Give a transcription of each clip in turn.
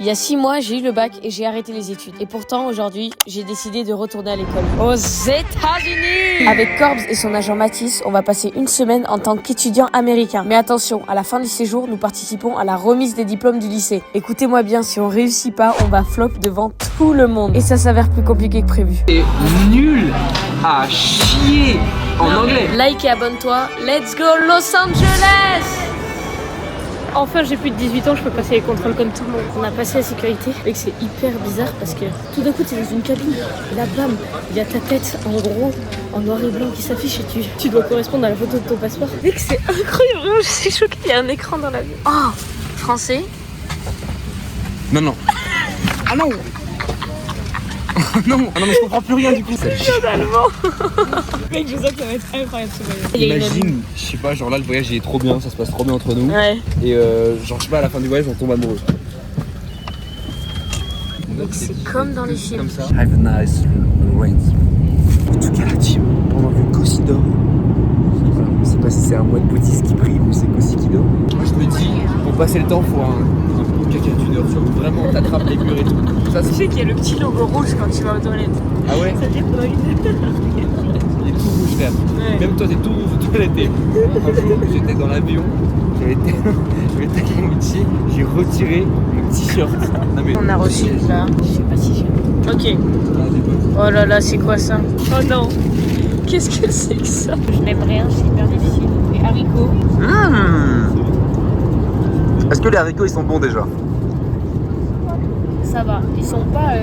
Il y a 6 mois, j'ai eu le bac et j'ai arrêté les études. Et pourtant, aujourd'hui, j'ai décidé de retourner à l'école. Aux États-Unis! Avec Corbs et son agent Mathis, on va passer une semaine en tant qu'étudiant américain. Mais attention, à la fin du séjour, nous participons à la remise des diplômes du lycée. Écoutez-moi bien, si on réussit pas, on va flop devant tout le monde. Et ça s'avère plus compliqué que prévu. C'est nul à chier en anglais. Like et abonne-toi. Let's go Los Angeles! Enfin, j'ai plus de 18 ans, je peux passer les contrôles comme tout le monde. On a passé la sécurité et que c'est hyper bizarre parce que tout d'un coup, t'es dans une cabine et là, bam, il y a ta tête en gros, en noir et blanc qui s'affiche et tu dois correspondre à la photo de ton passeport. Mec, c'est incroyable, vraiment, je suis choquée, il y a un écran dans la vie. Oh, français? Non, non. Ah non. Non, ah non mais je comprends plus rien du coup. Totalement. Mec, je sens que ça va être incroyable ce voyage. Imagine, je sais pas, genre là le voyage il est trop bien, ça se passe trop bien entre nous. Ouais. Et genre je sais pas, à la fin du voyage on tombe amoureux. Donc c'est comme dans les films. Comme ça. Have a nice rain. En tout cas la team, pendant que Kossi dort, je sais pas si c'est un moine bouddhiste qui prie ou c'est Kossi qui dort. Moi je me dis, pour passer le temps faut un pot de caca d'une heure sur où vraiment t'attrapes les murs et tout. Ça, Tu sais qu'il y a le petit logo rouge quand tu vas aux toilettes. Ah ouais? Ça fait pendant une heure. Il est tout rouge frère. Ouais. Même toi t'es tout rouge aux toilettes. Un jour j'étais dans l'avion, j'avais tellement utile, j'ai retiré le t-shirt. Non, mais... On a reçu là, je sais pas si j'ai... Ok. Oh là là, c'est quoi ça? Oh non. Qu'est-ce que c'est que ça? Je n'aime rien, c'est hyper difficile. Les haricots. Est-ce que les haricots ils sont bons déjà? Ça va, ils sont pas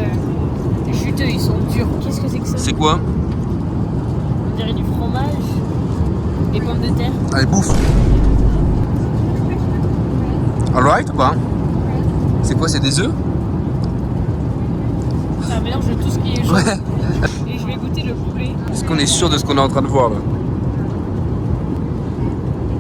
juteux, ils sont durs. Qu'est-ce que c'est que ça? C'est quoi? On dirait du fromage, des pommes de terre. Allez bouffe. Alright ou pas? C'est quoi, c'est des œufs? C'est un mélange de tout ce qui est jaune. Ouais. Et je vais goûter le poulet. Est-ce qu'on est sûr de ce qu'on est en train de voir là?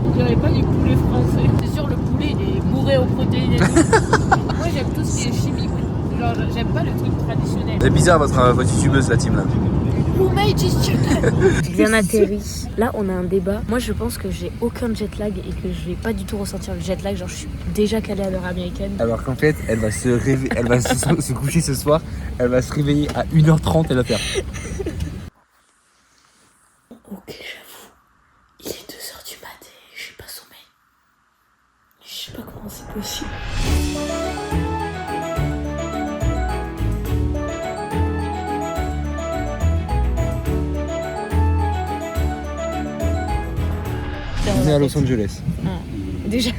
On dirait pas du poulet français. C'est sûr, le poulet il est bourré aux protéines. Moi j'aime tout ce qui est chimique. Genre j'aime pas le truc traditionnel. C'est bizarre votre youtubeuse la team là. Who made this chicken? Bien atterri. Là on a un débat. Moi je pense que j'ai aucun jet lag et que je vais pas du tout ressentir le jet lag. Genre je suis déjà calée à l'heure américaine. Alors qu'en fait elle va se réveiller, elle va se coucher ce soir, elle va se réveiller à 1h30, elle va faire. Ok, j'avoue. Il est 2h du mat et j'ai pas sommeil. Je sais pas comment c'est possible. On est à Los Angeles. Déjà.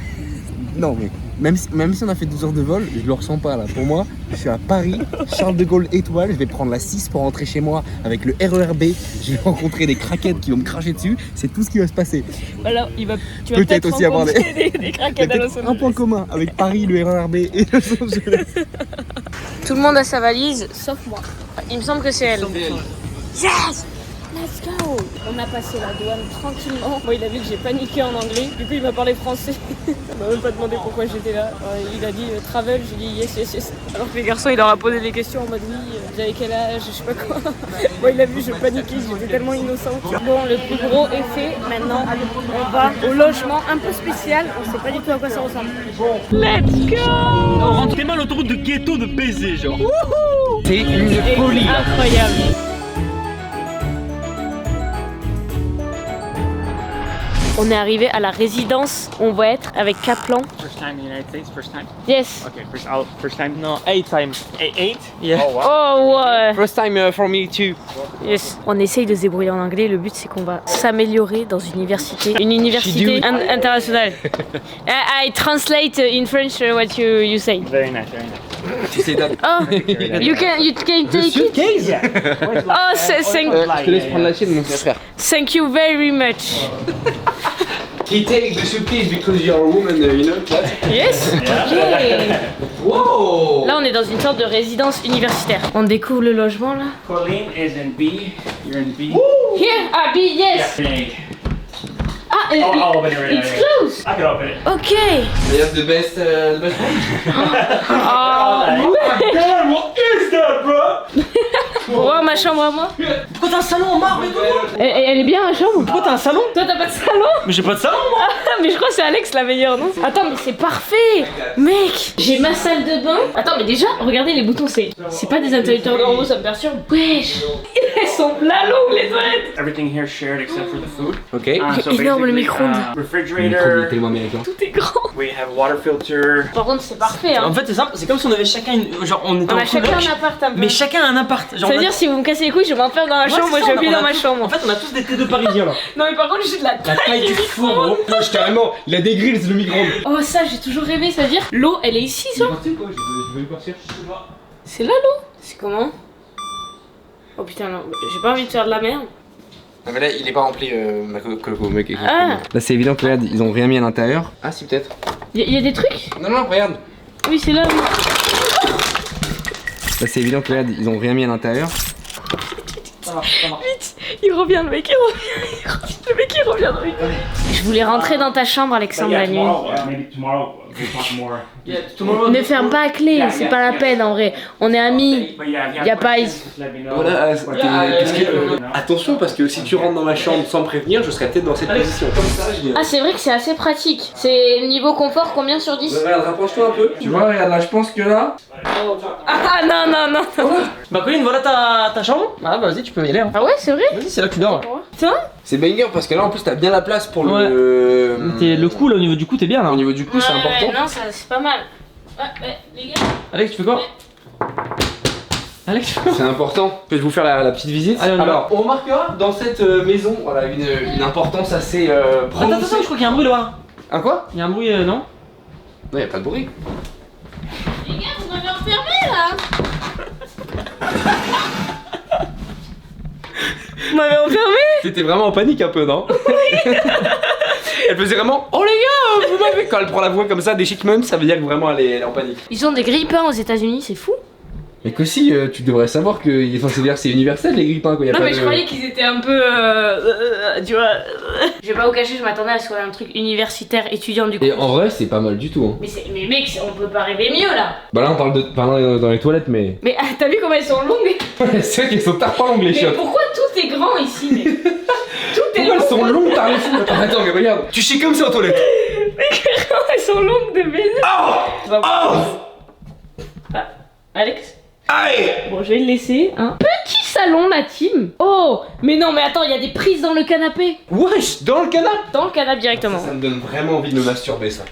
Non mais même si on a fait 12 heures de vol, je le ressens pas là. Pour moi, je suis à Paris, Charles de Gaulle étoile, je vais prendre la 6 pour rentrer chez moi avec le RERB. Je vais rencontrer des craquettes qui vont me cracher dessus, c'est tout ce qui va se passer. Voilà, tu vas Peut-être aussi avoir des craquettes à Los un Angeles. point commun avec Paris, le RERB et Los Angeles. Tout le monde a sa valise, sauf moi. Il me semble que c'est elle. Yes! Let's go! On a passé la douane tranquillement. Moi, il a vu que j'ai paniqué en anglais. Du coup, il m'a parlé français. Il m'a même pas demandé pourquoi j'étais là. Il a dit travel. J'ai dit yes, yes, yes. Alors que les garçons, il leur a posé des questions en mode oui, vous avez quel âge, je sais pas quoi. Moi, il a vu, je paniquais, j'étais tellement innocente. Bon, le plus gros est fait. Maintenant, on va au logement un peu spécial. On sait pas du tout à quoi ça ressemble. Let's go! On rentre tellement l'autoroute de ghetto de baiser, genre. C'est une folie. Incroyable. On est arrivé à la résidence où on va être avec Kaplan. First time in the United States, first time? Yes. Okay, first time? No, 8 times. 8? Yeah. Oh, wow. Oh ouais. First time for me too. Yes. On essaye de se débrouiller en anglais. Le but c'est qu'on va s'améliorer dans une université internationale. I translate in French what you say. Very nice, very nice. Tu sais that. Oh, you can take it. Case? Oh, Je te laisse prendre la chienne mon frère. thank you very much. He takes the suitcase because you're a woman, you know that? Yes. Okay. Wow! Là, on est dans une sorte de résidence universitaire. On découvre le logement là. Colleen is in B. You're in B. Here, B, yes. Yeah. Ah, I'll open it right it's now. closed. I can open it. Okay. That's the best one. Oh. God, what is that, bro? Pour voir ma chambre à moi. Pourquoi t'as un salon en marbre et tout? Elle est bien la chambre? Pourquoi t'as un salon? Toi t'as pas de salon? Mais j'ai pas de salon moi. Mais je crois que c'est Alex la meilleure, non? Attends, mais c'est parfait! Mec, j'ai ma salle de bain. Attends, mais déjà, regardez les boutons, c'est pas des interrupteurs normaux, ça me perturbe. Wesh! Elles sont là longues les toilettes! Everything here shared except for the food. Ok. C'est énorme le micro-ondes. Le micro Refrigerator. est tellement américain. Tout est grand. We have water filter. Par contre, c'est parfait, hein. En fait, c'est simple, c'est comme si on avait chacun une. Genre, on était On en a chacun coloc, un appart un peu. mais chacun un appart. Genre, Ça veut dire si vous me cassez les couilles, je vais m'enferme dans la chambre, moi je vais plus dans ma chambre. En fait, on a tous des T2 parisiens là. Non mais par contre, j'ai de la taille du four, micro-ondes. gros. Wesh, carrément, il a des grilles, le micro-ondes. Oh ça, j'ai toujours rêvé, ça veut dire l'eau, elle est ici, ça? Je veux partir. C'est là l'eau? C'est comment? Oh putain, non, j'ai pas envie de faire de la merde. Non mais là il est pas rempli ma coco mec. Ah. Là c'est évident que regarde, ils ont rien mis à l'intérieur. Ah si peut-être. Y a des trucs? Non regarde. Oui, c'est là, oui. Là c'est évident que regarde, ils ont rien mis à l'intérieur. Ça marche. Vite, il revient, le mec, il revient. Le mec, il revient dans les toilettes. Je voulais rentrer dans ta chambre, Alexandre, la nuit. Maybe tomorrow we'll talk more. Ne ferme pas à clé, c'est pas la peine en vrai. On est amis. But yeah, if you have Y a pas questions, just let me know. Voilà, parce que- attention parce que si tu rentres dans ma chambre sans me prévenir, je serais peut-être dans cette position. Comme ça, je dis. Ah, c'est vrai que c'est assez pratique. C'est niveau confort, combien sur 10? Regarde, rapproche-toi un peu. Tu vois, regarde là, je pense que là. Ah non. Bah, Colline, voilà ta chambre. Ah, bah, vas-y, tu peux y aller. Hein. Ah ouais, c'est vrai? Vas-y, c'est là que tu dors. Tiens. C'est banger parce que là en plus t'as bien la place pour Ouais. Le cou là, au niveau du cou, t'es bien là. Au niveau du cou, c'est important. Non, ça c'est pas mal. Ouais, les gars. Alex, tu fais quoi? Alex, tu fais quoi? C'est important. Je vais vous faire la petite visite. Allez, on y va. Alors, on remarquera dans cette maison voilà, une importance assez Attends, prononcée. je crois qu'il y a un bruit là-bas. Un quoi? Il y a un bruit, non? Non, y a pas de bruit. Les gars, vous m'avez enfermé là. Vous m'avez enfermé. T'étais vraiment en panique un peu, non? Oui. Elle faisait vraiment oh les gars, vous m'avez. Quand elle prend la voix comme ça des Chickmans, ça veut dire que vraiment elle est en panique. Ils ont des grippins aux États-Unis, c'est fou. Mais qu'aussi, tu devrais savoir que enfin, c'est-à-dire que c'est universel les grippins quoi. Y a Non pas mais de... je croyais qu'ils étaient un peu tu vois. Je vais pas vous cacher, je m'attendais à ce qu'on ait un truc universitaire étudiant du coup. Et en vrai, c'est pas mal du tout. Hein. Mais mec, on peut pas rêver mieux là. Bah là, on parle de dans les toilettes, mais. Mais t'as vu comment elles sont longues? C'est vrai qu'elles sont tarpes longues les Mais chiottes. pourquoi tout est grand ici mais tout est Pourquoi long. elles sont longues, t'as les fous? Attends, mais regarde, tu chies comme ça aux toilettes. Elles sont longues de baiser. Oh Ah, Alex? Aïe. Bon, je vais le laisser. Un petit salon, la team. Oh, mais non, mais attends, il y a des prises dans le canapé. Wesh, dans le canapé. Dans le canapé directement. Ça me donne vraiment envie de me masturber ça.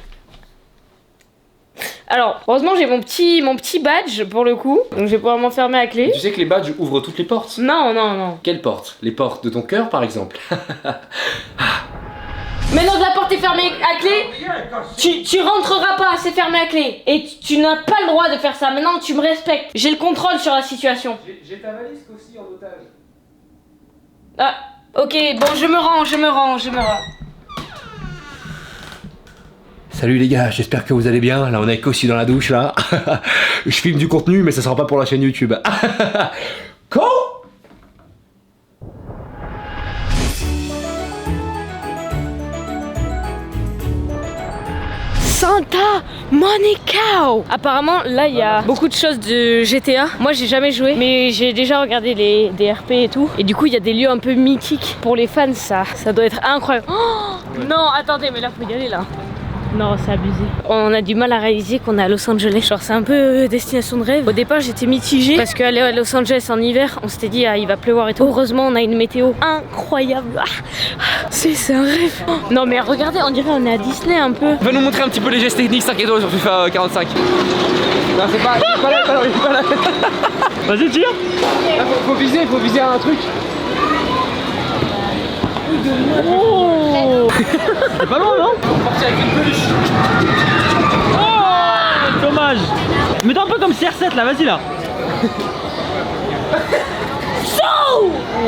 Alors, heureusement, j'ai mon petit badge pour le coup. Donc, je vais pouvoir m'enfermer à clé. Tu sais que les badges ouvrent toutes les portes. Non. Quelles portes? Les portes de ton cœur par exemple. Maintenant que la porte est fermée à clé, tu rentreras pas, c'est fermé à clé. Et tu n'as pas le droit de faire ça. Maintenant, tu me respectes. J'ai le contrôle sur la situation. J'ai ta valise aussi en otage. Ah, ok, bon, je me rends. Salut les gars, j'espère que vous allez bien. Là on est aussi dans la douche là. Je filme du contenu mais ça sera pas pour la chaîne YouTube. Quoi? Santa Monica. Apparemment là il y a beaucoup de choses de GTA. Moi j'ai jamais joué mais j'ai déjà regardé des RP et tout. Et du coup il y a des lieux un peu mythiques. Pour les fans ça doit être incroyable. Oh non attendez mais là faut y aller là. Non, c'est abusé. On a du mal à réaliser qu'on est à Los Angeles. Genre, c'est un peu destination de rêve. Au départ, j'étais mitigée parce qu'aller à Los Angeles en hiver, on s'était dit, ah, il va pleuvoir et tout. Heureusement, on a une météo incroyable. Ah, c'est un rêve. Oh, non, mais regardez, on dirait on est à Disney un peu. Va nous montrer un petit peu les gestes techniques 5 étoiles sur FIFA 45. Non, c'est pas là. Vas-y, tire. Là, faut viser un truc. Oh. C'est pas loin, non? Oh, dommage. Mets-toi un peu comme CR7 là, vas-y là.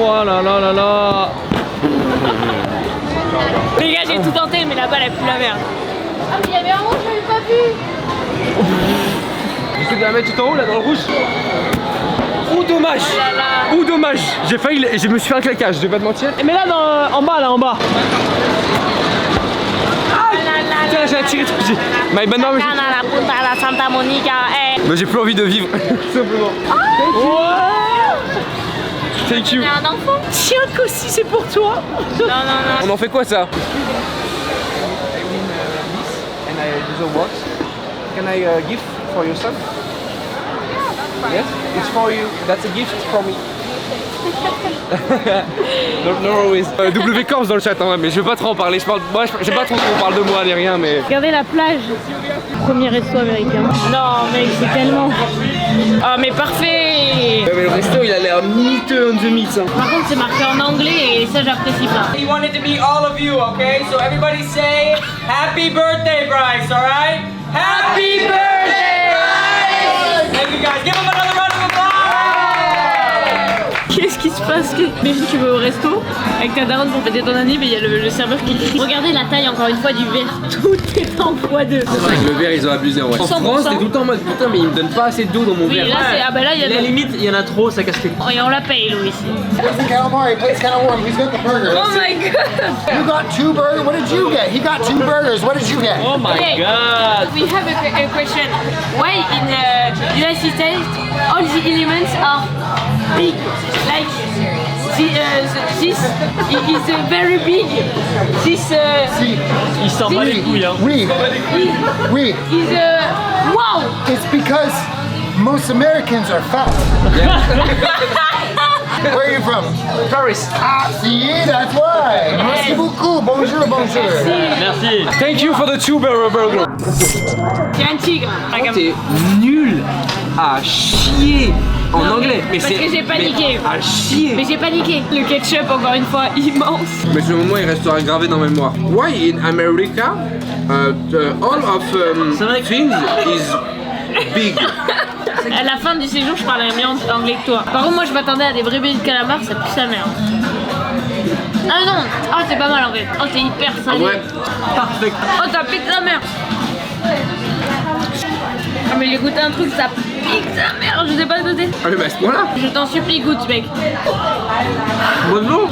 Oh là là là là. Les gars, j'ai tout tenté, mais la balle a plus la merde. Ah, mais il y avait un mot que j'avais pas vu. J'essaie de la mettre tout en haut là dans le rouge. Ouh dommage. Ouh dommage. J'ai failli, je me suis fait un claquage, je vais pas te mentir. Mais là, en bas, là, en bas. Tiens, j'ai attiré tout. My bad non, mais Santa Monica, j'ai plus envie de vivre. Tout simplement. Thank you. T'es un enfant? Tiens, Kossi, c'est pour toi. Non, non, non. On en fait quoi ça? And I do the works. Can I gift for your son? Yes, it's for you. That's a gift for me. No worries. W Corps dans le chat, hein, mais je veux pas trop en parler. J'aime pas trop qu'on parle de moi ni rien, mais. Regardez la plage. Premier resto américain. Non, mec, c'est tellement. Ah, mais parfait. Ouais, mais le resto il a l'air miteux on the mix. Hein. Par contre, c'est marqué en anglais et ça, j'apprécie pas. He wanted to meet all of you, okay? So everybody say happy birthday, Bryce, alright? Happy birthday, Bryce! Thank you guys. Give him another round of applause! Qu'est-ce qui se passe? Imagine tu vas au resto avec ta daronne pour fêter ton année, mais il y a le serveur qui crie. Regardez la taille encore une fois du verre. Tout est en x2. C'est vrai que le verre ils ont abusé en vrai. En 100%. France t'es tout le temps en mode putain mais ils me donnent pas assez d'eau dans mon Oui, verre. là, c'est. Ah, bah là, il y a La de. limite, il y en a trop, ça casse les couilles. Oh, et on la paye, Louis, ici. Where's the calamari? Plate's kind of warm. He's got the burger. Oh my god! You got 2 burgers. What did you get? He got 2 burgers. What did you get? Oh my Okay. god. We have a question. Why in the United States all the elements are big? Like this is very big. This Il s'en bat les couilles, hein. Oui. Oui. is wow. It's because most Americans are fat. Where are you from? Paris. Ah, see, that's why. Merci beaucoup. Bonjour, bonjour. Merci. Thank you for the 2 burger. C'est un tigre. T'es nul à chier en Non, anglais. Mais parce c'est. que j'ai paniqué. Mais à chier. Mais j'ai paniqué. Le ketchup, encore une fois, immense. Mais ce moment il restera gravé dans ma mémoire. Why in America all of things is big? À la fin du séjour, je parlais mieux anglais que toi. Par contre, moi, je m'attendais à des vrais bébés de calamar, ça pue sa mère. Ah non! Ah, c'est pas mal en fait. Oh, c'est hyper salé. Ouais. Parfait. Oh, ça pique sa mère. Ah, mais j'ai goûté un truc, ça pique sa mère. Je sais pas goûter. Ah mais bah à ce point-là. Je t'en supplie, goûte, mec. Bonjour.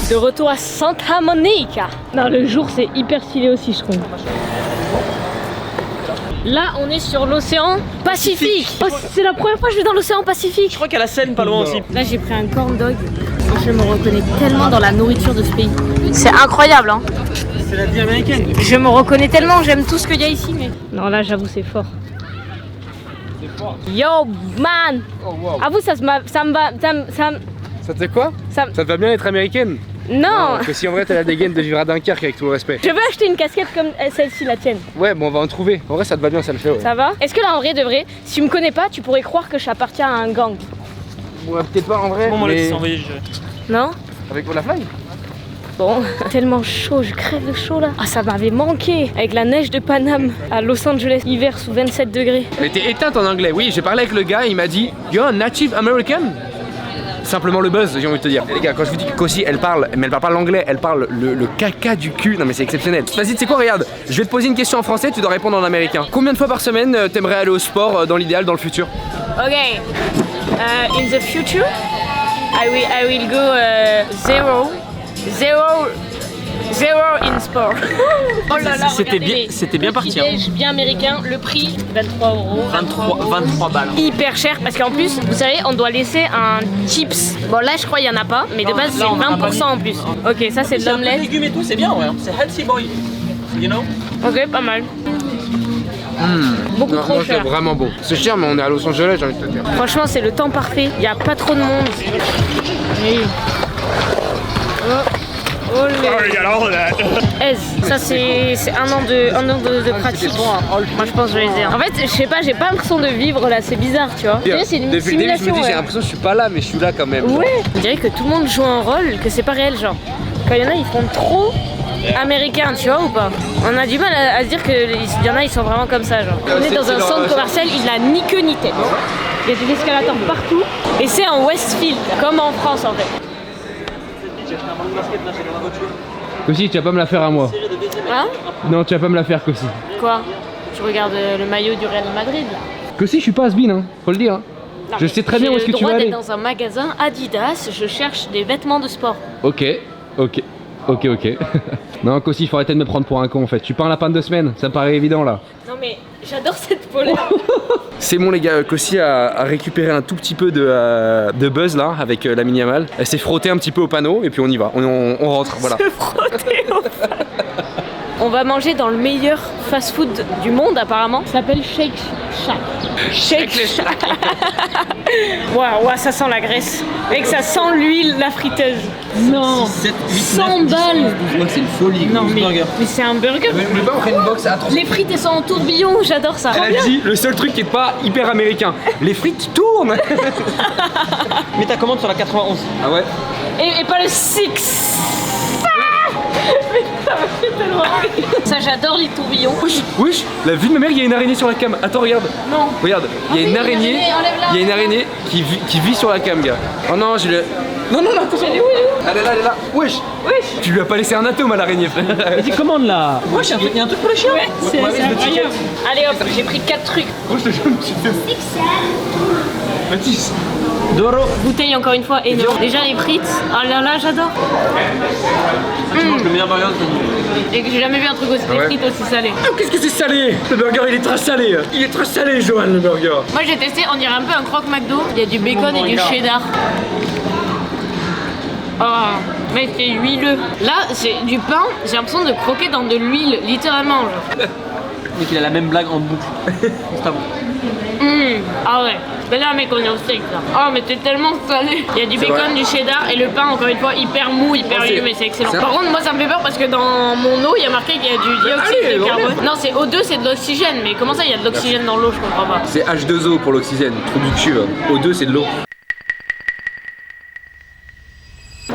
De retour à Santa Monica. Non, le jour, c'est hyper stylé aussi, je trouve. Là, on est sur l'océan Pacifique. Oh, c'est la première fois que je vais dans l'océan Pacifique. Je crois qu'il y a la Seine pas loin aussi. Là, j'ai pris un corn dog. Je me reconnais tellement dans la nourriture de ce pays. C'est incroyable, hein. C'est la vie américaine. Je me reconnais tellement, j'aime tout ce qu'il y a ici, mais... Non, là, j'avoue, c'est fort. Yo, man. Oh wow. Avoue, ça me Ça te fait quoi? Ça- Ça te va bien être américaine? Non. Que si en vrai t'as la dégaine de vivre à Dunkerque avec tout le respect. Je veux acheter une casquette comme celle-ci, la tienne. Ouais bon on va en trouver. En vrai ça te va bien ça le fait ouais. Ça va? Est-ce que là, en vrai de vrai, si tu me connais pas, tu pourrais croire que j'appartiens à un gang? Ouais peut-être pas en vrai. Bon, moi là, mais... tu t'es envoyé, je... Non? Avec la fly? Bon, tellement chaud, je crève de chaud là. Ah, ça m'avait manqué avec la neige de Paname à Los Angeles, hiver sous 27 degrés. Elle était éteinte en anglais. Oui j'ai parlé avec le gars, il m'a dit You're a native American? Simplement le buzz, j'ai envie de te dire. Et les gars, quand je vous dis que Kossi, elle parle, mais elle parle pas l'anglais, elle parle le caca du cul. Non mais c'est exceptionnel. Vas-y, tu sais quoi, regarde, je vais te poser une question en français, tu dois répondre en américain. Combien de fois par semaine t'aimerais aller au sport dans l'idéal, dans le futur? Ok. In the future, I will go zero in sport. Oh là là, C'était bien- regardez, c'était bien parti, hein. Petit-déj bien américain, le prix 23 euros. 23 balles. Hyper cher parce qu'en plus, vous savez, on doit laisser un chips. Bon là, je crois il y en a pas, mais de base c'est là, on en a pas 20% en plus. Ok, ça c'est de C'est un peu de l'omelette. légumes et tout, c'est bien, ouais. C'est healthy boy. You know? Ok, pas mal. Beaucoup Non, trop moi, c'est cher. vraiment beau. C'est cher mais on est à Los Angeles, j'ai envie de te dire. Franchement, c'est le temps parfait. Il n'y a pas trop de monde. Oui. Oh là. Ça c'est un an de pratique. Moi je pense que je vais les ai. En fait, je sais pas, j'ai pas l'impression de vivre là, c'est bizarre, tu vois. C'est une Depuis le début, je me simulation. dis, j'ai Ouais. l'impression que je suis pas là, mais je suis là quand même. Ouais. On dirait que tout le monde joue un rôle, que c'est pas réel, genre. Quand il y en a, ils font trop américains, tu vois ou pas? On a du mal à se dire qu'il y en a, ils sont vraiment comme ça, genre. On est dans un centre commercial, il n'a ni queue ni tête. Il y a des escalators partout et c'est en Westfield, comme en France en fait. Kossi, tu vas pas me la faire à moi. Hein? Non, tu vas pas me la faire, Kossi. Quoi? Tu regardes le maillot du Real Madrid là? Kossi, je suis pas has-been, hein, faut le dire. Hein. Non, Je sais très bien où est-ce que tu vas J'ai le aller. droit d'être dans un magasin Adidas, je cherche des vêtements de sport. Ok. Non, Kossi, il faut arrêter de me prendre pour un con en fait. Je suis pas un lapin de 2 semaines, ça me paraît évident là. Non mais J'adore cette polaire. C'est bon les gars, Kossi a récupéré un tout petit peu de buzz là avec la mini-amal. Elle s'est frottée un petit peu au panneau et puis on y va, on rentre, voilà. Se frotter au On va manger dans le meilleur fast-food du monde apparemment. Ça s'appelle Shake Shack. Shake Shack. Waouh, ça sent la graisse. Mec, ça sent l'huile, la friteuse. Non. 100 balles. Je crois que c'est une folie. Non mais c'est un burger. Mais pas on ferait une box à 30. Les frites elles sont en tourbillon, j'adore ça. Elle a dit le seul truc qui est pas hyper américain. Les frites tournent. Mets ta commande sur la 91. Ah ouais. Et pas le 6. Mais ça me fait tellement rire. Ça j'adore les tourbillons. Wesh, la vue de ma mère, il y a une araignée sur la cam. Attends, regarde. Non. Regarde, il y a une araignée. enlève-la. Il y a une araignée qui vit sur la cam, gars. Oh non, j'ai le. Non, attention. Elle est où, Elle est là. Wesh. Tu lui as pas laissé un atome à l'araignée, frère. Vas-y, commande là. Wesh, il y a un truc pour les chiens. Ouais, c'est incroyable. Allez hop, j'ai pris 4 trucs. Moi, je te jure, tu fais. Mathis. Doro. Bouteille encore une fois énorme. Déjà les frites, oh là là, j'adore. Tu manges le meilleur burger de ta vie. Et que j'ai jamais vu un truc aussi, des frites aussi salées. Oh, qu'est-ce que c'est salé. Le burger, il est très salé. Il est très salé, Johan, le burger. Moi j'ai testé, on dirait un peu un croque McDo. Il y a du bacon et du cheddar. Oh, mec, c'est huileux. Là, c'est du pain, j'ai l'impression de croquer dans de l'huile, littéralement. Genre. Mec, il a la même blague en boucle. C'est à bon. Ah ouais. Mais là, mec, on est au steak là. Oh, mais c'est tellement salé. Il y a du bacon, du cheddar et le pain, encore une fois, hyper mou, hyper huileux, mais c'est excellent. Par contre, moi, ça me fait peur parce que dans mon eau, il y a marqué qu'il y a du dioxyde de carbone. Non, c'est O2, c'est de l'oxygène. Mais comment ça, il y a de l'oxygène dans l'eau? Je comprends pas. C'est H2O pour l'oxygène, trou du cul. O2, c'est de l'eau.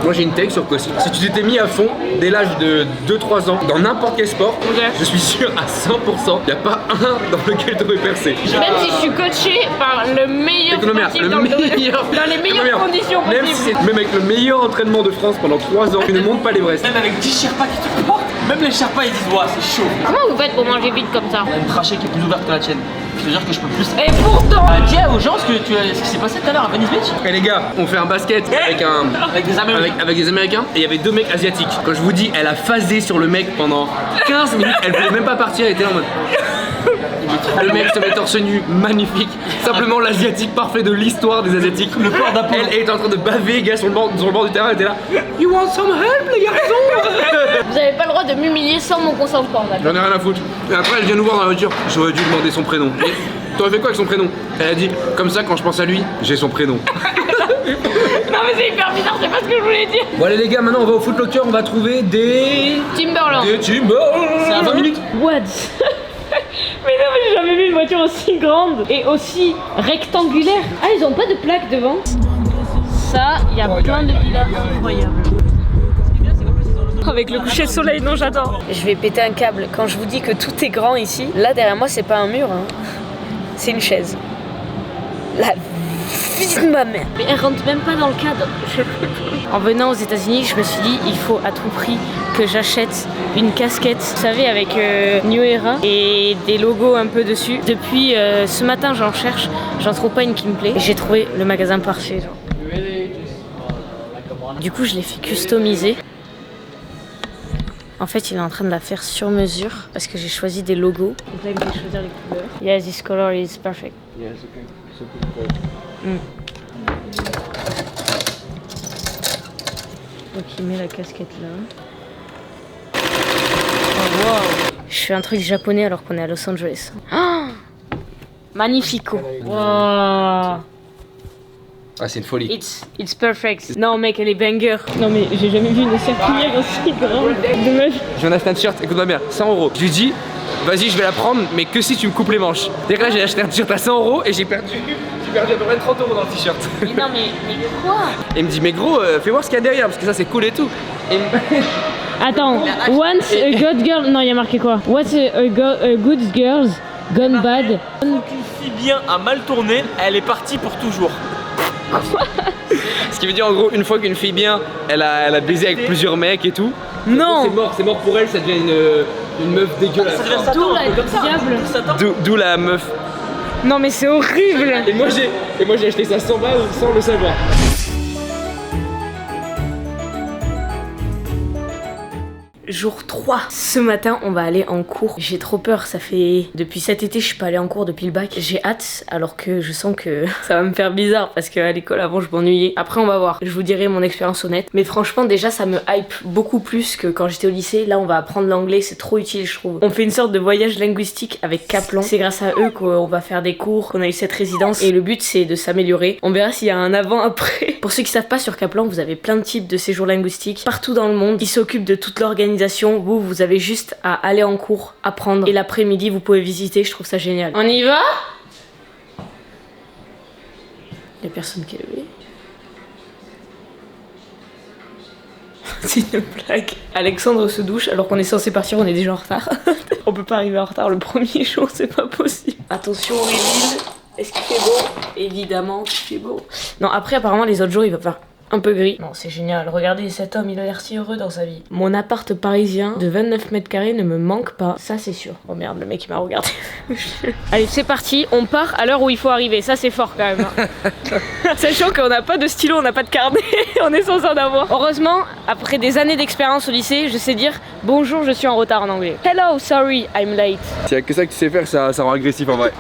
Moi j'ai une take sur Kossi. Si tu t'étais mis à fond dès l'âge de 2-3 ans dans n'importe quel sport, je suis sûr à 100%, il n'y a pas un dans lequel tu aurais percé. Même si je suis coaché par le meilleur sportif dans les meilleures conditions possibles. Même avec le meilleur entraînement de France pendant 3 ans, tu ne montes pas l'Everest. Même avec 10 Sherpas qui te portent, même les Sherpas ils disent, ouais, c'est chaud. Comment vous faites pour manger vite comme ça? On a une trachée qui est plus ouverte que la tienne. Je veux dire que je peux plus. Et pourtant Dis aux gens ce qui s'est passé tout à l'heure à Venice Beach. Et les gars, on fait un basket avec des Américains. avec des Américains et il y avait 2 mecs asiatiques. Quand je vous dis, elle a phasé sur le mec pendant 15 minutes, elle voulait même pas partir, elle était là en mode. Le mec se met torse nu, magnifique. Simplement l'asiatique parfait de l'histoire des asiatiques. Le corps d'Apollon. Elle est en train de baver, gars, sur le bord du terrain, elle était là. You want some help, les garçons? Vous avez pas le droit de m'humilier sans mon consentement, d'accord? J'en ai rien à foutre. Et après, elle vient nous voir dans la voiture. J'aurais dû demander son prénom. T'aurais fait quoi avec son prénom? Elle a dit, comme ça, quand je pense à lui, j'ai son prénom. Non mais c'est hyper bizarre, c'est pas ce que je voulais dire. Bon allez les gars, maintenant on va au Foot Locker, on va trouver des Timberland. C'est à 20 minutes. What? Mais non, mais j'ai jamais vu une voiture aussi grande et aussi rectangulaire. Ah, ils ont pas de plaque devant. Ça, il y a plein de villas incroyables. Avec le coucher de soleil, non, j'adore. Je vais péter un câble quand je vous dis que tout est grand ici. Là derrière moi, c'est pas un mur, hein. C'est une chaise. La vie de ma mère. Mais elle rentre même pas dans le cadre. En venant aux États-Unis, je me suis dit, il faut à tout prix que j'achète une casquette, vous savez, avec New Era et des logos un peu dessus. Depuis ce matin, j'en cherche, j'en trouve pas une qui me plaît. J'ai trouvé le magasin parfait, genre. Du coup, je l'ai fait customiser. En fait, il est en train de la faire sur mesure parce que j'ai choisi des logos. Donc là, il me fait choisir les couleurs. Yeah, this color is perfect. Yes, okay. So good. Donc il met la casquette là. Oh, wow. Je fais un truc japonais alors qu'on est à Los Angeles. Oh, magnifico. Wow. Ah, c'est une folie. It's perfect. Non mec, elle est banger. Non mais j'ai jamais vu une serpillière aussi grande de ma vie. Je viens d'acheter un t-shirt, écoute ma mère, 100 €. Je lui dis, vas-y, je vais la prendre, mais que si tu me coupes les manches. C'est-à-dire que là, j'ai acheté un t-shirt à 100 € et j'ai perdu à peu près 30 € dans le t-shirt. Mais non mais quoi? Et il me dit, mais gros, fais voir ce qu'il y a derrière parce que ça c'est cool et tout. Et Attends, once a good girl. Non, il y a marqué quoi? What's a good girl's gone bad? Une fille bien a mal tourné, elle est partie pour toujours. Ce qui veut dire en gros, une fois qu'une fille bien, elle a baisé avec plusieurs mecs et tout. Non. C'est mort pour elle, ça devient une meuf dégueulasse. D'où la diable. D'où la meuf. Non mais c'est horrible. Et moi j'ai acheté ça 100 balles sans le savoir. jour 3. Ce matin, on va aller en cours. J'ai trop peur, ça fait... Depuis cet été, je suis pas allée en cours depuis le bac. J'ai hâte, alors que je sens que ça va me faire bizarre parce qu'à l'école avant, je m'ennuyais. Après, on va voir. Je vous dirai mon expérience honnête. Mais franchement, déjà, ça me hype beaucoup plus que quand j'étais au lycée. Là, on va apprendre l'anglais, c'est trop utile, je trouve. On fait une sorte de voyage linguistique avec Kaplan. C'est grâce à eux qu'on va faire des cours, qu'on a eu cette résidence. Et le but, c'est de s'améliorer. On verra s'il y a un avant-après. Pour ceux qui savent pas, sur Kaplan, vous avez plein de types de séjours linguistiques partout dans le monde. Ils s'occupent de toute l'organisation. Vous avez juste à aller en cours, apprendre. Et l'après-midi, vous pouvez visiter. Je trouve ça génial. On y va? Il y a personne qui est levé. C'est une blague. Alexandre se douche alors qu'on est censé partir, on est déjà en retard. On peut pas arriver en retard le premier jour, c'est pas possible. Attention au reveal. Est-ce qu'il fait beau? Évidemment qu'il fait beau. Non, après apparemment les autres jours il va faire un peu gris. Non, c'est génial. Regardez, cet homme, il a l'air si heureux dans sa vie. Mon appart parisien de 29 mètres carrés ne me manque pas. Ça, c'est sûr. Oh merde, le mec, il m'a regardé. Allez, c'est parti. On part à l'heure où il faut arriver. Ça, c'est fort quand même. Sachant qu'on n'a pas de stylo, on n'a pas de carnet. On est censé en avoir. Heureusement, après des années d'expérience au lycée, je sais dire bonjour, je suis en retard en anglais. Hello, sorry, I'm late. S'il y a que ça que tu sais faire, ça rend agressif en vrai.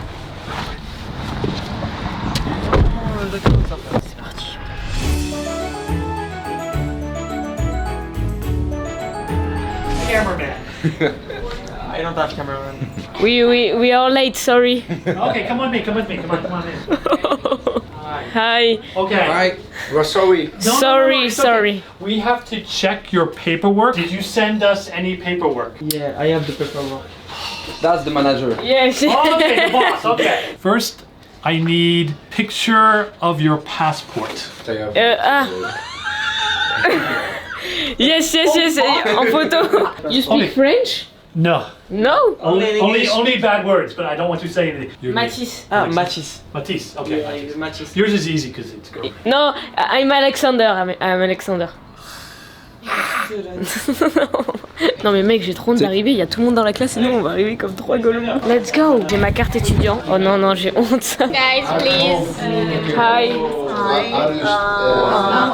C'est parti. Cameraman. I don't have cameraman. We are late, sorry. Okay, come with me, come in. Hi. Okay. Right, we're sorry. Sorry, it's sorry. okay. We have to check your paperwork. Did you send us any paperwork? Yeah, I have the paperwork. That's the manager. Yes. Oh, okay, the boss, okay. First, I need picture of your passport. Yes, en photo. You speak Okay. French? No. No. Only bad words, but I don't want to say anything. Your name. Matisse. Ah, Mathis. Matisse, okay. Yeah, Mathis. Yours is easy because it's girl. No, I'm Alexander. I'm Alexander. Non mais mec, j'ai trop honte d'arriver, il y a tout le monde dans la classe et nous on va arriver comme trois golemons. Let's go. J'ai ma carte étudiant. Oh non, j'ai honte. Guys, please. Hi.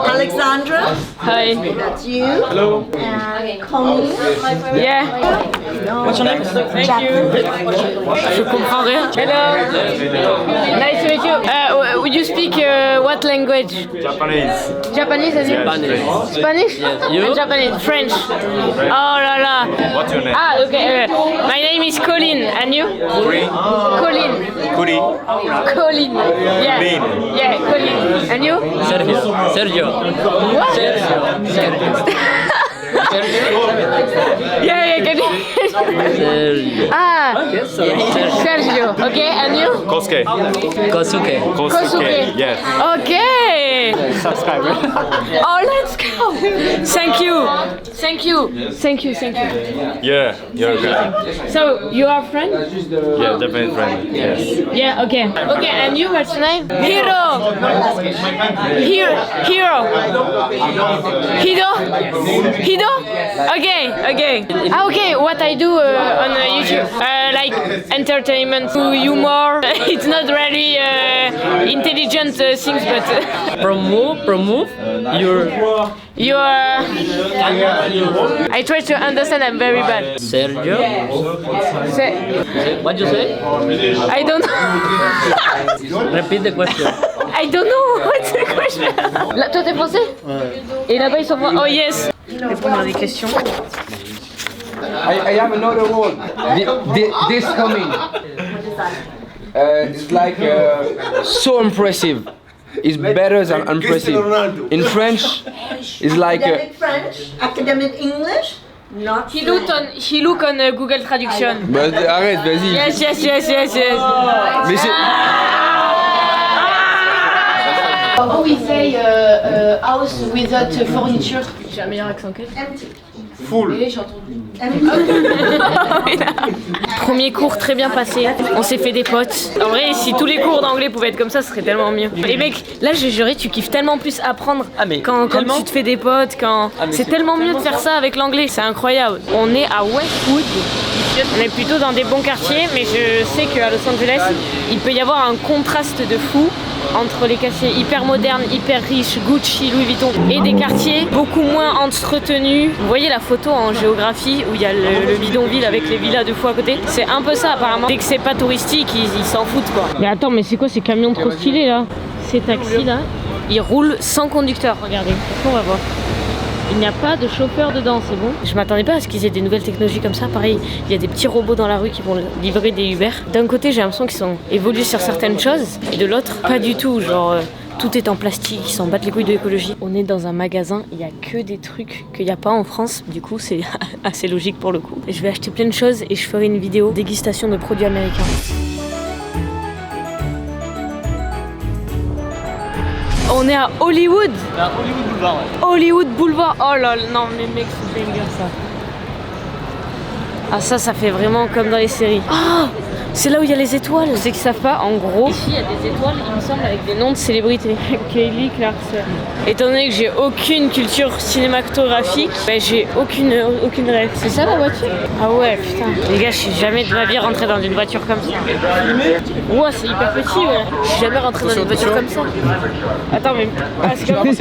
Alexandra, Hi. that's you. Hello. And Connie. Yeah. What's your name? Thank you. Je comprends rien. Hello. Nice to meet you. Would you speak what language? Japanese. Japanese, as you? Spanish? You? And Japanese. French. Oh la la. What's your name? Ah, okay. My name is Colin. And you? Colin. Kuri. Colin. Yeah. Colin. Yeah, Colin. And you? Sergio. What? Yeah, can you? Ah, Sergio. Okay, and you? Kosuke. Kosuke. Kosuke. Yes. Okay. Subscriber. Oh, let's go. Thank you. Yeah, you're good. So, you are friend? Yeah, Japanese friend. Yes. Yeah, okay. Okay, and you, what's your name? Hiro. Hido? Okay. Ah, okay, what I do on YouTube, like entertainment, humor. It's not really intelligent things, but Promote you are... I try to understand, I'm very bad. Sergio. Say, What you say? I don't know. Repeat the question. I don't know what's the question. Là, toi t'es français? Et là-bas ils sont français. Oh yes. Répondre à des questions. I have another one. This coming. It's like so impressive. It's better than impressive. In French, it's like. Academic French, academic English, not He look on Google Traduction. Bah, arrête, vas-y. Yes. Mais c'est. How we say house without furniture? J'ai un meilleur accent que empty. Full. Premier cours très bien passé, on s'est fait des potes. En vrai, si tous les cours d'anglais pouvaient être comme ça, ce serait tellement mieux. Et mec, là je jurais, tu kiffes tellement plus apprendre quand tu te fais des potes, c'est tellement mieux de faire ça avec l'anglais, c'est incroyable. On est à Westwood, on est plutôt dans des bons quartiers, mais je sais qu'à Los Angeles, il peut y avoir un contraste de fou entre les quartiers hyper modernes, hyper riches, Gucci, Louis Vuitton, et des quartiers beaucoup moins entretenus. Vous voyez la photo en géographie où il y a le bidonville avec les villas de fou à côté? C'est un peu ça apparemment. Dès que c'est pas touristique, ils s'en foutent quoi. Mais attends, mais c'est quoi ces camions trop stylés là? Ces taxis là, ils roulent sans conducteur, regardez. On va voir. Il n'y a pas de chauffeur dedans, c'est bon. Je m'attendais pas à ce qu'ils aient des nouvelles technologies comme ça. Pareil, il y a des petits robots dans la rue qui vont livrer des Uber. D'un côté, j'ai l'impression qu'ils sont évolués sur certaines choses, et de l'autre, pas du tout. Genre, tout est en plastique, ils s'en battent les couilles de l'écologie. On est dans un magasin, il n'y a que des trucs qu'il n'y a pas en France. Du coup, c'est assez logique pour le coup. Je vais acheter plein de choses et je ferai une vidéo dégustation de produits américains. On est à Hollywood. Hollywood Boulevard, ouais. Hollywood Boulevard. Oh là là, non mais mec, c'est banger ça. Ah ça fait vraiment comme dans les séries. Ah, c'est là où il y a les étoiles. C'est qu'ils savent pas, en gros. Ici il y a des étoiles, il me semble, avec des noms de célébrités. Kelly Clarkson. Étant donné que j'ai aucune culture cinématographique, bah, j'ai aucune rêve. C'est ça la voiture? Ah ouais, putain. Les gars, je suis jamais de ma vie rentré dans une voiture comme ça. Ouais, c'est hyper petit, ouais. Je suis jamais rentré dans une voiture comme ça. Attends, mais. Ah, c'est comme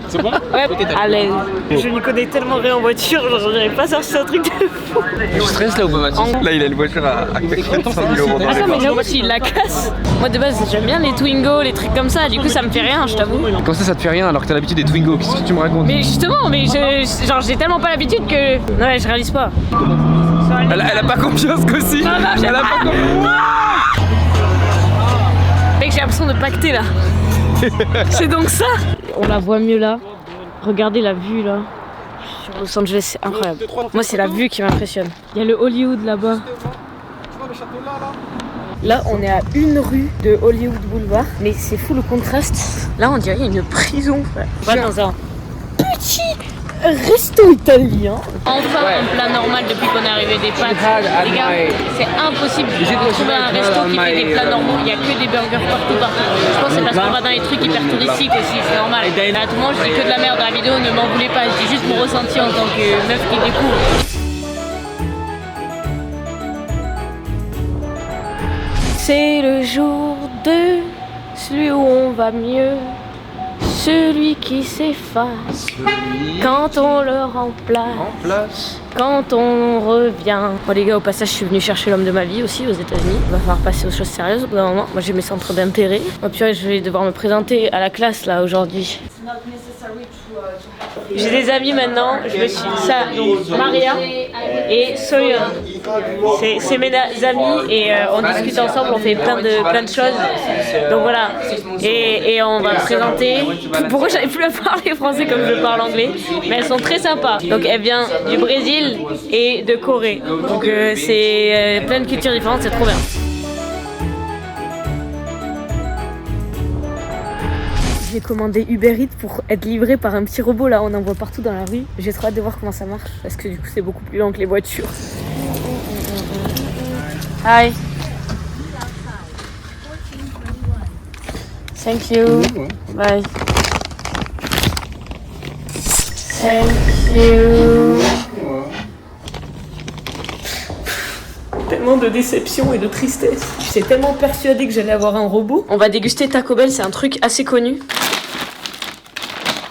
C'est bon? Ouais, allez. Je n'y connais tellement rien en voiture, genre j'aurais pas sorti un truc de fou. Je stresse là ou pas, Mathis? Là, il a une voiture à 400 000 euros dans les Attends, mais bars. j'avoue, s'il la casse. Moi de base, j'aime bien les Twingo, les trucs comme ça, du coup ça me fait rien, je t'avoue. Comment ça te fait rien alors que t'as l'habitude des Twingo? Qu'est-ce que tu me racontes? Mais justement, genre j'ai tellement pas l'habitude que. Ouais, je réalise pas. Elle a pas confiance qu'aussi. Non, j'ai Elle a pas confiance. Mec, j'ai l'impression de pacter là. C'est donc ça. On la voit mieux là. Regardez la vue là. Sur Los Angeles, c'est incroyable. Moi, c'est la vue qui m'impressionne. Il y a le Hollywood là-bas. Là, on est à une rue de Hollywood Boulevard, mais c'est fou le contraste. Là, on dirait une prison. On va dans un petit resto italien. Enfin, en plat normal depuis qu'on est arrivé des pâtes. Les gars, c'est impossible de trouver un resto qui fait des plats normaux. Il n'y a que des burgers partout. Je pense que c'est parce qu'on va dans les trucs hyper touristiques aussi, c'est normal. À tout le monde, je dis que de la merde dans la vidéo, ne m'en voulez pas. Je dis juste mon ressenti en tant que meuf qui découvre. C'est le jour de celui où on va mieux, celui qui s'efface quand on le remplace, quand on revient. Bon les gars, au passage, je suis venue chercher l'homme de ma vie aussi aux États-Unis. Il va falloir passer aux choses sérieuses au bout d'un moment. Moi j'ai mes centres d'intérêt. Oh purée, je vais devoir me présenter à la classe là aujourd'hui. J'ai des amis maintenant, je me suis ça, donc Maria et Sawyer. C'est mes amis et on discute ensemble, on fait plein de choses. Donc voilà. Et on va présenter. Pourquoi j'arrive plus à parler français comme je parle anglais? Mais elles sont très sympas. Donc elle vient du Brésil et de Corée. Donc c'est plein de cultures différentes, c'est trop bien. J'ai commandé Uber Eats pour être livré par un petit robot là, on en voit partout dans la rue. J'ai trop hâte de voir comment ça marche parce que du coup c'est beaucoup plus lent que les voitures. Hi. Thank you. Bye. Thank you. Tellement de déception et de tristesse. J'étais tellement persuadée que j'allais avoir un robot. On va déguster Taco Bell, c'est un truc assez connu.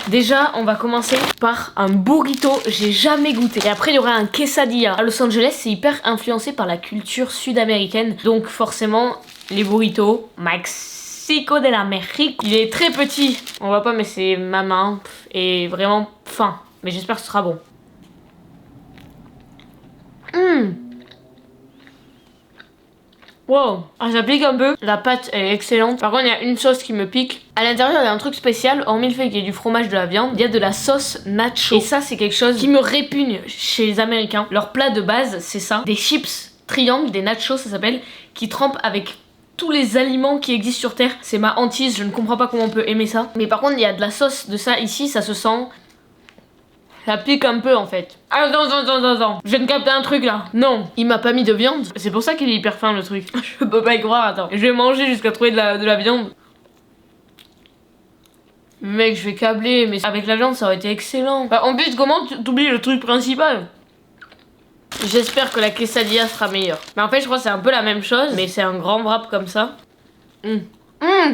Déjà, on va commencer par un burrito, j'ai jamais goûté. Et après, il y aura un quesadilla. À Los Angeles, c'est hyper influencé par la culture sud-américaine. Donc forcément, les burritos, Mexico de la Mexique. Il est très petit, on voit pas, mais c'est ma main. Et vraiment fin. Mais j'espère que ce sera bon. Wow, ça pique un peu. La pâte est excellente. Par contre, il y a une sauce qui me pique. À l'intérieur, il y a un truc spécial. Hormis le fait qu'il y ait du fromage, de la viande, il y a de la sauce nacho. Et ça, c'est quelque chose qui me répugne chez les Américains. Leur plat de base, c'est ça. Des chips triangles, des nachos, ça s'appelle, qui trempent avec tous les aliments qui existent sur Terre. C'est ma hantise, je ne comprends pas comment on peut aimer ça. Mais par contre, il y a de la sauce de ça ici, ça se sent... Ça pique un peu en fait. Attends. Je viens de capter un truc là. Non, il m'a pas mis de viande. C'est pour ça qu'il est hyper fin le truc. Je peux pas y croire, attends. Je vais manger jusqu'à trouver de la viande. Mec, je vais câbler, mais avec la viande ça aurait été excellent. Bah, en plus, comment t'oublies le truc principal? J'espère que la quesadilla sera meilleure. Mais en fait, je crois que c'est un peu la même chose, mais c'est un grand wrap comme ça.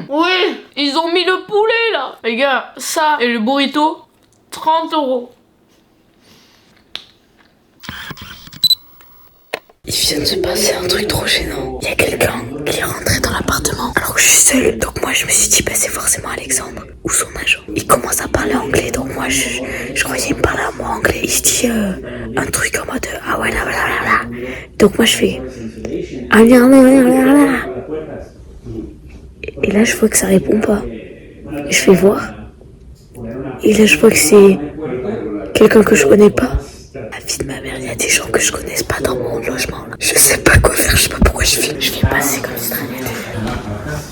Oui, ils ont mis le poulet là. Les gars, ça et le burrito, 30 €. Il vient de se passer un truc trop gênant. Il y a quelqu'un qui est rentré dans l'appartement alors que je suis seule. Donc moi je me suis dit bah c'est forcément Alexandre ou son agent. Il commence à parler anglais donc moi je croyais qu'il me parlait à moi anglais. Il se dit un truc en mode ah ouais là. Donc moi je fais ah là. Et là je vois que ça répond pas. Je fais voir. Et là je vois que c'est quelqu'un que je connais pas. La vie de ma mère, il y a des gens que je connaisse pas dans mon logement. Là. Je sais pas quoi faire, je sais pas pourquoi je fais passer comme ça.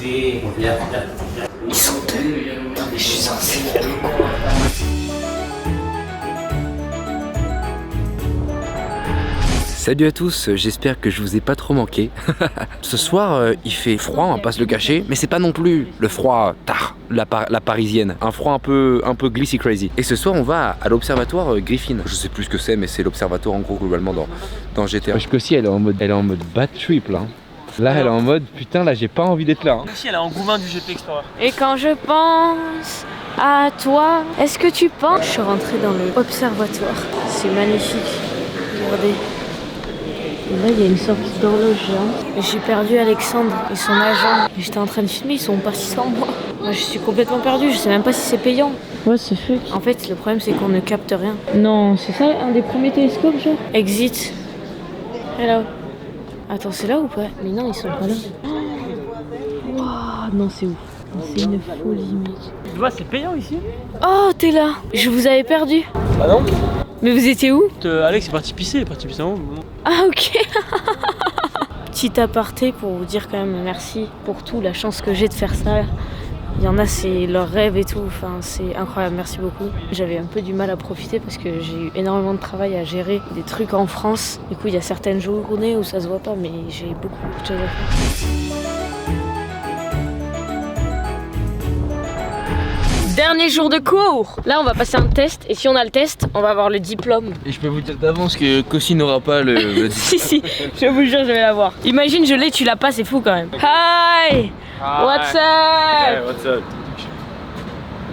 Ils sont deux. Non mais je suis censée faire quoi? Salut à tous, j'espère que je vous ai pas trop manqué. Ce soir, il fait froid, on va pas se le cacher, mais c'est pas non plus le froid tard, la parisienne. Un froid un peu glissy crazy. Et ce soir, on va à l'observatoire Griffin. Je sais plus ce que c'est, mais c'est l'observatoire en gros globalement dans GTA. Parce que si elle est en mode bad trip là. Là, elle est en mode putain, là j'ai pas envie d'être là. Aussi, elle a engouement du GP Explorer. Et quand je pense à toi, est-ce que tu penses? Je suis rentrée dans l'observatoire. C'est magnifique. Regardez. Et là, il y a une sorte d'horloge géante. J'ai perdu Alexandre et son agent. J'étais en train de filmer, ils sont partis sans moi. Moi, je suis complètement perdue, je sais même pas si c'est payant. Ouais, c'est fait. En fait, le problème, c'est qu'on ne capte rien. Non, c'est ça, un des premiers télescopes, genre. Exit. Hello. Attends, c'est là ou pas? Mais non, ils sont pas là. Waouh, non, c'est ouf. C'est une folie, mec. Tu vois, c'est payant ici. Oh, t'es là. Je vous avais perdu. Ah non? Mais vous étiez où? Alex est parti pisser, il est parti pisser en haut. Ah ok. Petit aparté pour vous dire quand même merci pour tout, la chance que j'ai de faire ça. Il y en a, c'est leur rêve et tout, enfin c'est incroyable, merci beaucoup. J'avais un peu du mal à profiter parce que j'ai eu énormément de travail à gérer des trucs en France. Du coup il y a certaines journées où ça se voit pas, mais j'ai beaucoup de choses à faire. Dernier jour de cours. Là on va passer un test et si on a le test, on va avoir le diplôme. Et je peux vous dire d'avance que Kossi n'aura pas le si, je vous jure je vais l'avoir. Imagine je l'ai, tu l'as pas, c'est fou quand même. Hi! What's up? Yeah, what's up?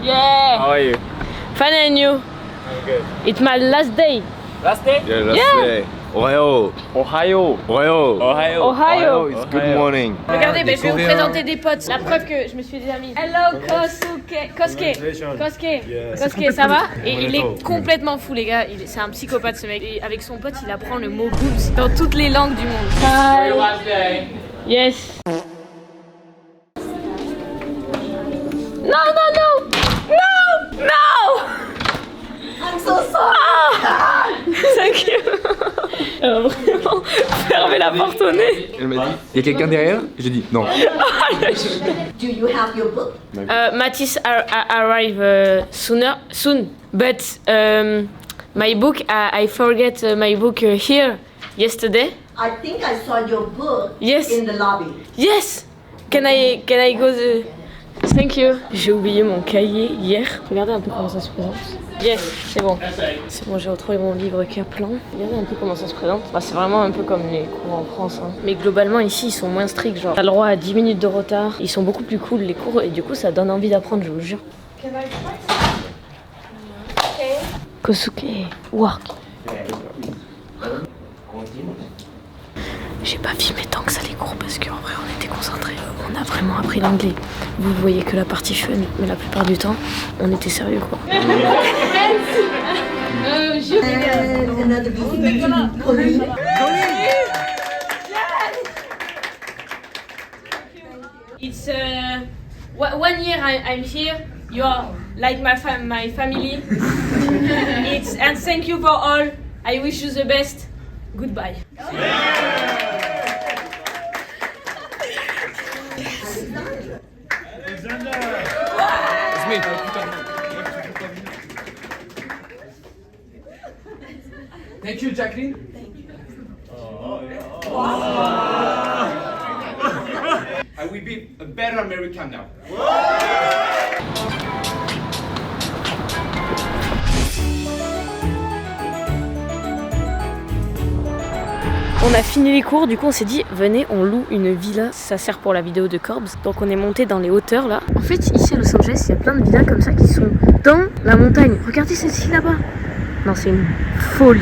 Yeah! How are you? Fine and you? I'm good. It's my last day. Last day? Yeah, let's Yeah. play. Ohio. Ohio. Ohio. Ohio. It's good morning. Regardez, je vais vous présenter des potes. La preuve que je me suis des amis. Hello Kosuke. Kosuke, ça va? Et il est complètement fou les gars. C'est un psychopathe ce mec. Et avec son pote, il apprend le mot boobs dans toutes les langues du monde. Hi. Yes. No! I'm so sorry. Thank you. Vraiment, fermez la porte au nez. Elle m'a dit, il y a quelqu'un derrière? J'ai dit non. Do you have your book? Matisse arrive soon, but my book, I forget my book here yesterday. I think I saw your book Yes. in the lobby. Yes. Can I go the... Thank you. J'ai oublié mon cahier hier. Regardez un peu comment ça se présente. Yes, c'est bon. C'est bon, j'ai retrouvé mon livre Kaplan. Regardez un peu comment ça se présente. Bah, c'est vraiment un peu comme les cours en France. Hein. Mais globalement, ici, ils sont moins stricts. Genre, t'as le droit à 10 minutes de retard. Ils sont beaucoup plus cool, les cours. Et du coup, ça donne envie d'apprendre, je vous jure. Kosuke, work. J'ai pas filmé tant que ça les cours parce qu'en vrai on était concentrés. On a vraiment appris l'anglais. Vous voyez que la partie fun, mais la plupart du temps, on était sérieux quoi. And another visiting colleague. It's 1 year I'm here. You're like my family. And thank you for all. I wish you the best. Goodbye. Thank you, Jacqueline. I will be a better American now. On a fini les cours, du coup on s'est dit venez on loue une villa, ça sert pour la vidéo de Corbs. Donc on est monté dans les hauteurs là. En fait ici à Los Angeles il y a plein de villas comme ça qui sont dans la montagne. Regardez celle-ci là-bas. Non c'est une folie.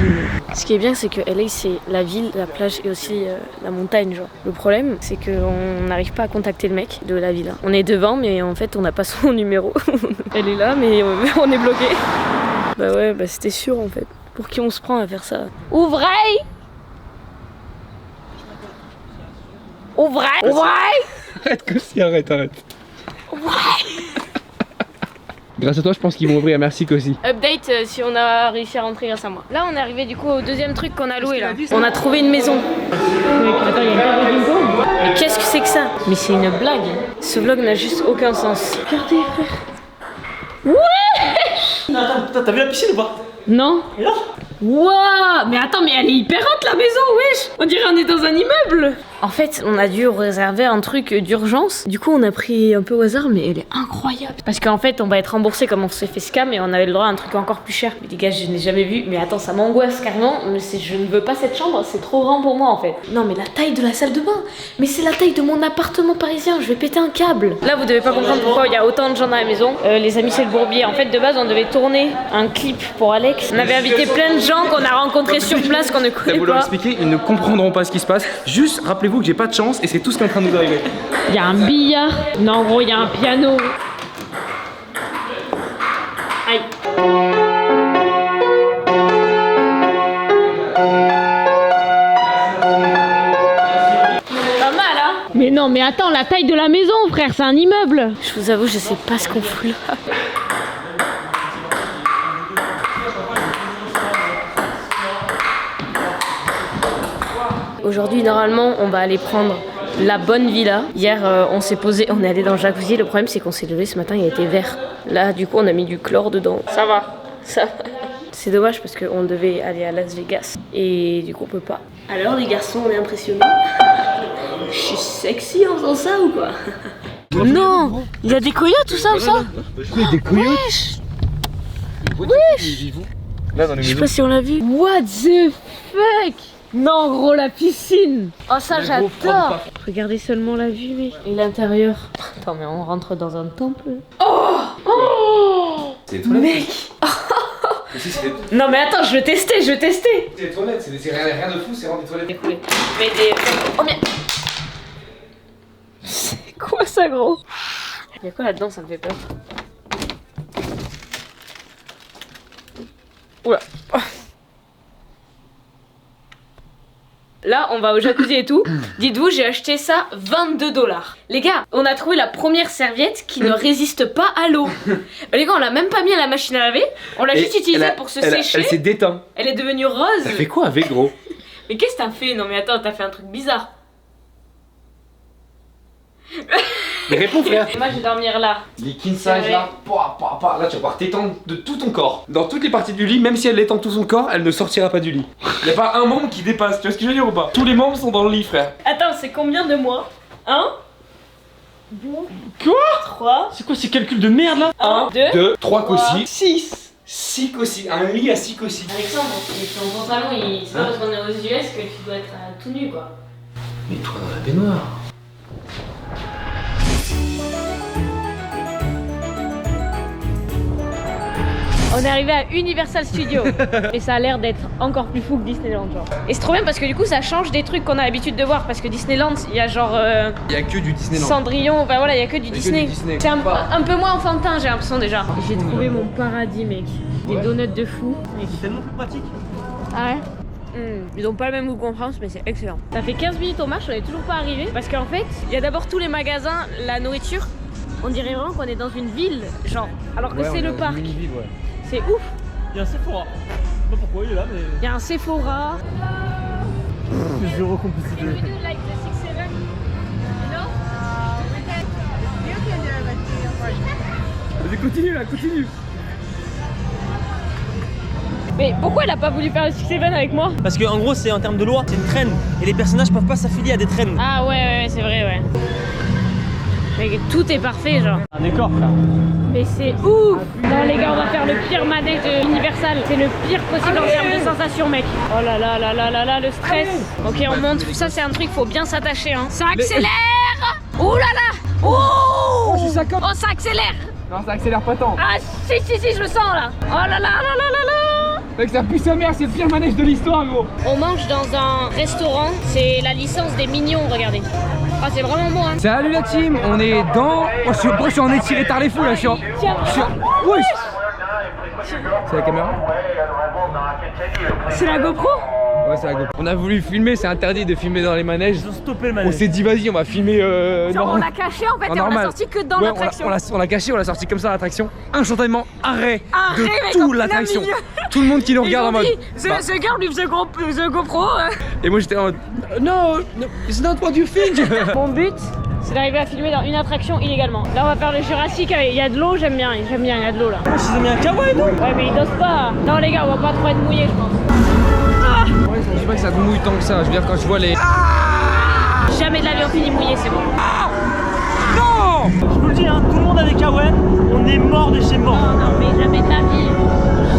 Ce qui est bien c'est que LA c'est la ville, la plage et aussi la montagne genre. Le problème c'est qu'on n'arrive pas à contacter le mec de la villa. On est devant mais en fait on n'a pas son numéro. Elle est là mais on est bloqué. Bah ouais bah c'était sûr en fait. Pour qui on se prend à faire ça? Ouvrez! Ouvrez! Ouvrez! Arrête, Cossi, arrête. Grâce à toi, je pense qu'ils vont ouvrir. Merci, Cossi. Update si on a réussi à rentrer grâce à moi. Là, on est arrivé du coup au deuxième truc qu'on a loué là. On a trouvé une maison. Attends, il y a une carré bingo. Mais qu'est-ce que c'est que ça? Mais c'est une blague. Ce vlog n'a juste aucun sens. Regardez, frère. Ouais! Attends, t'as vu la piscine ou pas? Non. Wouah! Mais attends, mais elle est hyper haute la maison, wesh! On dirait on est dans un immeuble! En fait, on a dû réserver un truc d'urgence. Du coup, on a pris un peu au hasard, mais elle est incroyable. Parce qu'en fait, on va être remboursé comme on s'est fait scam et on avait le droit à un truc encore plus cher. Mais les gars, je n'ai jamais vu. Mais attends, ça m'angoisse carrément. Mais je ne veux pas cette chambre, c'est trop grand pour moi en fait. Non, mais la taille de la salle de bain! Mais c'est la taille de mon appartement parisien, je vais péter un câble. Là, vous devez pas comprendre pourquoi il y a autant de gens dans la maison. Les amis, c'est le bourbier. En fait, de base, on devait tourner un clip pour Alex. On avait invité plein de gens qu'on a rencontrés sur place qu'on ne connaît Vous leur pas. expliquer, ils ne comprendront pas ce qui se passe. Juste, rappelez-vous que j'ai pas de chance et c'est tout ce qui est en train de nous arriver. Il y a un billard. Non, en gros, il y a un piano. Aïe. Pas mal, hein? Mais non, mais attends, la taille de la maison, frère, c'est un immeuble. Je vous avoue, je sais pas ce qu'on fout là. Aujourd'hui, normalement, on va aller prendre la bonne villa. Hier, on s'est posé, on est allé dans le jacuzzi. Le problème, c'est qu'on s'est levé ce matin, il était vert. Là, du coup, on a mis du chlore dedans. Ça va, ça va. C'est dommage parce qu'on devait aller à Las Vegas. Et du coup, on peut pas. Alors, les garçons, on est impressionnés. Je suis sexy en faisant ça ou quoi? Non! Il y a des coyotes, tout ça ou ça? Des coyotes. Wesh! Là, dans les Je sais pas si on l'a vu. What the fuck? Non, gros, la piscine! Oh, ça, j'adore! Regardez seulement la vue, mec. Et l'intérieur. Attends, mais on rentre dans un temple. Oh! Oh! C'est les toilettes. Mec! Non, mais attends, je veux tester, C'est les toilettes, c'est rien de fou, c'est vraiment des toilettes. Écoutez, mais des. Oh, mais. C'est quoi ça, gros? Y'a quoi là-dedans, ça me fait peur. Oula. Là, on va au jacuzzi et tout. Dites-vous, j'ai acheté ça 22 $. Les gars, on a trouvé la première serviette qui ne résiste pas à l'eau. Les gars, on l'a même pas mis à la machine à laver. On l'a juste utilisée pour se sécher. Elle s'est déteinte. Elle est devenue rose. Ça fait quoi avec, gros? Mais qu'est-ce que t'as fait? Non mais attends, t'as fait un truc bizarre. Mais réponds, frère. Et moi, je vais dormir là. Les king size là, là tu vas pouvoir t'étendre de tout ton corps. Dans toutes les parties du lit, même si elle étend tout son corps, elle ne sortira pas du lit. Y'a pas un membre qui dépasse, tu vois ce que je veux dire ou pas? Tous les membres sont dans le lit, frère. Attends, c'est combien de mois? 1 2 Quoi? 3 C'est quoi ces calculs de merde là? 1 2 2, 3 cossis. 6. 6 cossis, un lit à 6 cossis. Alexandre, ton pantalon, c'est pas parce qu'on est aux US que tu dois être tout nu quoi. Mais toi dans la baignoire. On est arrivé à Universal Studios et ça a l'air d'être encore plus fou que Disneyland genre. Et c'est trop bien parce que du coup ça change des trucs qu'on a l'habitude de voir parce que Disneyland il y a genre Il y a que du Disneyland. Cendrillon, enfin voilà il y a que du que Disney. du Disney. C'est un peu moins enfantin j'ai l'impression déjà. J'ai trouvé mon paradis mec, des donuts de fou. C'est tellement plus pratique. Ah ouais. Ils ont pas le même goût qu'en France mais c'est excellent. Ça fait 15 minutes on marche, on est toujours pas arrivé parce qu'en fait il y a d'abord tous les magasins, la nourriture. On dirait vraiment qu'on est dans une ville genre alors que c'est le parc. C'est ouf. Il y a un Sephora. Je sais pas pourquoi il est là mais. Il y a un Sephora. Zéro complicité. Vas-y, continue là, continue. Mais pourquoi elle a pas voulu faire le 6-7 avec moi? Parce que en gros c'est en termes de loi, c'est une traîne. Et les personnages peuvent pas s'affilier à des traînes. Ah ouais c'est vrai ouais. Mais tout est parfait, genre. Un décor, frère. Mais c'est ouf! Non les gars, on va faire le pire manège de Universal. C'est le pire possible en termes de sensations, mec. Oh là là là là là là, le stress. Ok, on monte. Ça, c'est un truc, faut bien s'attacher. Hein. Ça accélère! Oh là là! Oh! Oh, ça accélère! Non, ça accélère pas tant. Ah, si, je le sens là. Oh là là là là là là! Mec, ça pue sa mère, c'est le pire manège de l'histoire, gros. On mange dans un restaurant. C'est la licence des Mignons, regardez. Ah, c'est vraiment bon, hein. Salut la team, on est dans... Oh, je suis en étiré tard les fous là, je suis en... Oui. C'est la caméra? C'est la GoPro? Ouais, c'est la GoPro. On a voulu filmer, c'est interdit de filmer dans les manèges. Ils ont stoppé le manège. On s'est dit vas-y, on va filmer Genre, on l'a caché en fait et on l'a sorti que dans l'attraction. On l'a caché, on l'a sorti comme ça à l'attraction. Instantanément, arrêt de mec, toute l'attraction. Tout le monde qui nous regarde en mode... The girl with the GoPro. Et moi j'étais en mode... No, it's not what you think. Mon but, c'est d'arriver à filmer dans une attraction illégalement. Là, on va faire le Jurassic, il y a de l'eau, j'aime bien, il y a de l'eau là. Ils ont mis un kawaii, non? Ouais, mais ils dosent pas. Non, les gars, on va pas trop être mouillés, je pense. Ouais, je dis pas que ça te mouille tant que ça, je veux dire quand je vois les... Jamais de la vie on finit mouillé, c'est bon. Non. Je vous le dis, hein, tout le monde a des kawaii, on est mort de chez mort. Non, mais jamais de la vie.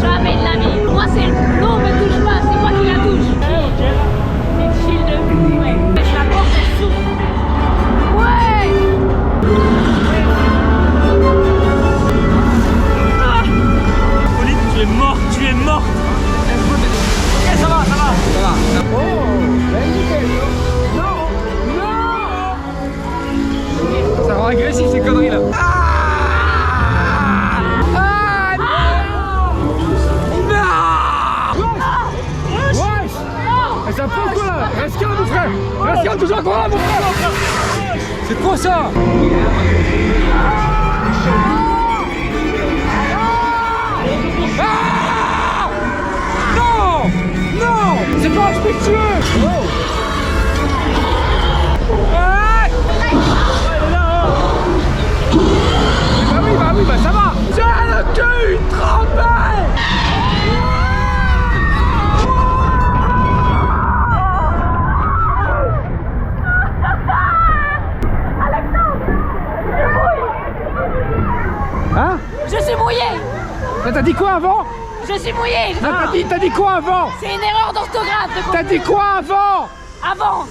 Jamais de la vie. Moi, c'est... Non, me touche pas, c'est moi qui la touche. Mais chill de fou, ouais. La porte, elle s'ouvre. Ouais. Pauline, tu es morte, tu es morte. Ok, ça va. Ça rend agressif ces conneries là. Et ça prend quoi là? Reste calme mon frère! Reste calme, toujours encore là mon frère! C'est quoi ça? Ah! Non! Non! C'est pas respectueux! Bah oui, bah ça va! J'ai le cul trempé! Hein? Je suis mouillé. T'as dit quoi avant? Je suis mouillé. T'as dit quoi avant? C'est une erreur d'orthographe. T'as dit quoi avant? Avant.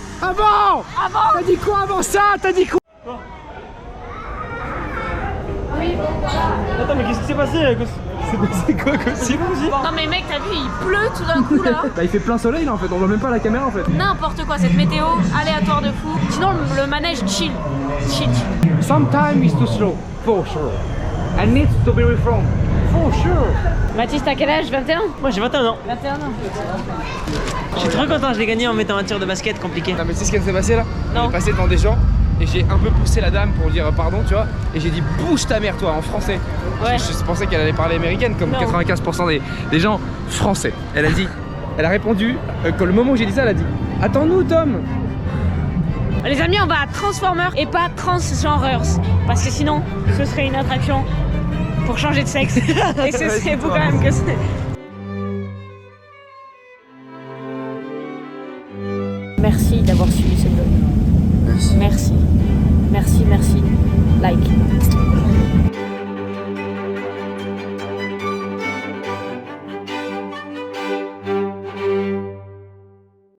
T'as dit quoi avant ça? T'as dit quoi? Attends, mais qu'est-ce qui s'est passé? C'est passé quoi Cossi? Non mais mec, t'as vu, il pleut tout d'un coup là. Bah il fait plein soleil là en fait, on voit même pas la caméra en fait. N'importe quoi, cette météo aléatoire de fou. Sinon le manège chill. Sometimes it's too slow, for sure. And needs to be reformed, for sure. Baptiste, t'as quel âge? 21? Moi j'ai 21 ans. 21 ans. Je suis trop content, je l'ai gagné en mettant un tir de basket compliqué. Non mais tu sais ce qui s'est passé là? Non. On est passé devant des gens et j'ai un peu poussé la dame pour dire pardon, tu vois. Et j'ai dit bouge ta mère toi en français. Ouais. Je pensais qu'elle allait parler américaine comme Non. 95% des gens français. Elle a dit, elle a répondu, quand le moment où j'ai dit ça, elle a dit attends-nous Tom. Les amis, on va à Transformers et pas Transgenreurs. Parce que sinon, ce serait une attraction pour changer de sexe. Et ce serait fou quand même que c'est... Merci d'avoir suivi ce vlog.